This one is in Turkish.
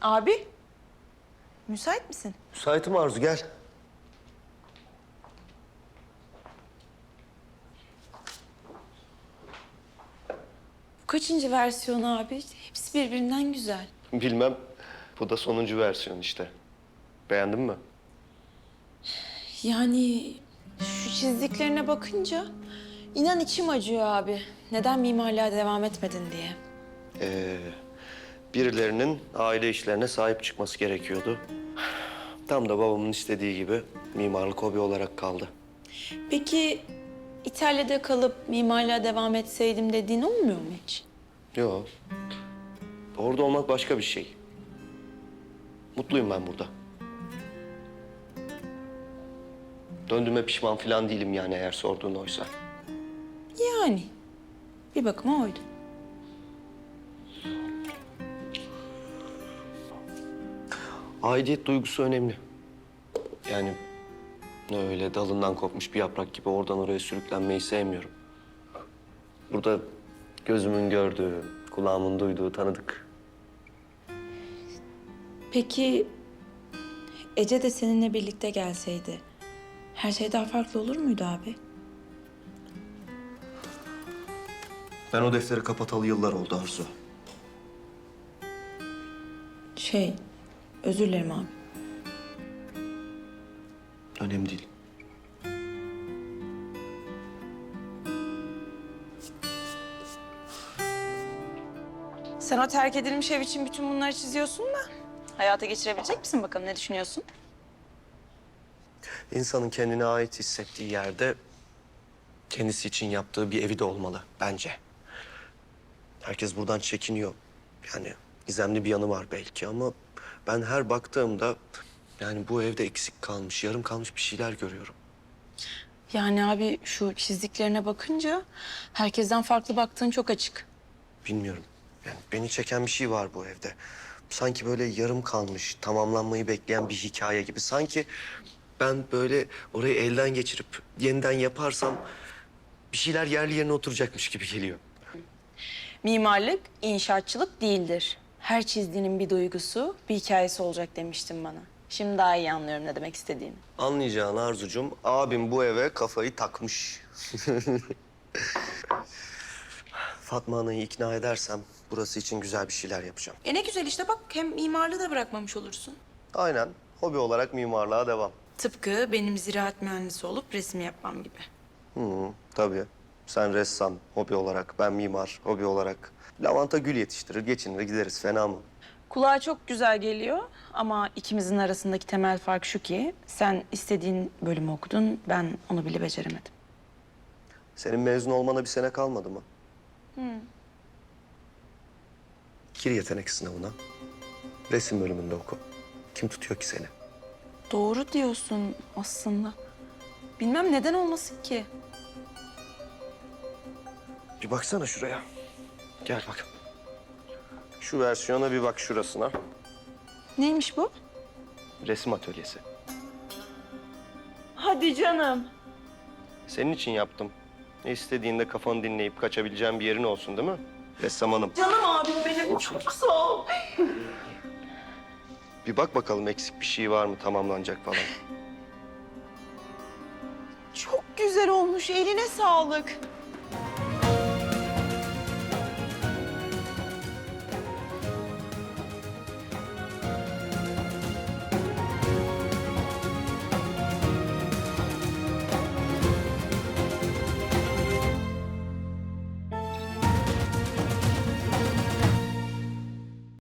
Abi, müsait misin? Müsaitim Arzu, gel. Bu kaçıncı versiyonu abi? Hepsi birbirinden güzel. Bilmem, bu da sonuncu versiyon işte. Beğendin mi? Yani şu çizdiklerine bakınca inan içim acıyor abi. Neden mimarlığa devam etmedin diye. Birilerinin aile işlerine sahip çıkması gerekiyordu. Tam da babamın istediği gibi mimarlık hobi olarak kaldı. Peki İtalya'da kalıp mimarlığa devam etseydim dediğin olmuyor mu hiç? Yok. Orada olmak başka bir şey. Mutluyum ben burada. Döndüğüme pişman falan değilim yani eğer sorduğun oysa. Yani bir bakıma oydu. Aidiyet duygusu önemli. Yani öyle dalından kopmuş bir yaprak gibi oradan oraya sürüklenmeyi sevmiyorum. Burada gözümün gördüğü, kulağımın duyduğu tanıdık. Peki Ece de seninle birlikte gelseydi her şey daha farklı olur muydu abi? Ben o defteri kapatalı yıllar oldu Arzu. Özür dilerim abi. Önemli değil. Sen o terk edilmiş ev için bütün bunları çiziyorsun da hayata geçirebilecek misin bakalım, ne düşünüyorsun? İnsanın kendine ait hissettiği yerde kendisi için yaptığı bir evi de olmalı bence. Herkes buradan çekiniyor. Yani gizemli bir yanı var belki ama ben her baktığımda yani bu evde eksik kalmış, yarım kalmış bir şeyler görüyorum. Yani abi şu çizdiklerine bakınca herkesten farklı baktığın çok açık. Bilmiyorum. Yani beni çeken bir şey var bu evde. Sanki böyle yarım kalmış, tamamlanmayı bekleyen bir hikaye gibi. Sanki ben böyle orayı elden geçirip yeniden yaparsam bir şeyler yerli yerine oturacakmış gibi geliyor. Mimarlık inşaatçılık değildir. Her çizdiğinin bir duygusu, bir hikayesi olacak demiştin bana. Şimdi daha iyi anlıyorum ne demek istediğini. Anlayacağın Arzucuğum, abim bu eve kafayı takmış. Fatma Ana'yı ikna edersem burası için güzel bir şeyler yapacağım. Ne güzel işte bak, hem mimarlığı da bırakmamış olursun. Aynen, hobi olarak mimarlığa devam. Tıpkı benim ziraat mühendisi olup resim yapmam gibi. Tabii. Sen ressam, hobi olarak, ben mimar, hobi olarak. Lavanta gül yetiştirir, geçinir gideriz. Fena mı? Kulağa çok güzel geliyor ama ikimizin arasındaki temel fark şu ki sen istediğin bölümü okudun, ben onu bile beceremedim. Senin mezun olmana bir sene kalmadı mı? Gir yetenek sınavına. Resim bölümünde oku. Kim tutuyor ki seni? Doğru diyorsun aslında. Bilmem neden olmasın ki. Bir baksana şuraya. Gel bak. Şu versiyona bir bak şurasına. Neymiş bu? Resim atölyesi. Hadi canım. Senin için yaptım. İstediğinde kafanı dinleyip kaçabileceğin bir yerin olsun değil mi? Ressam hanım. Canım abim benim, çok sağ ol. Bir bak bakalım eksik bir şey var mı tamamlanacak falan. Çok güzel olmuş, eline sağlık.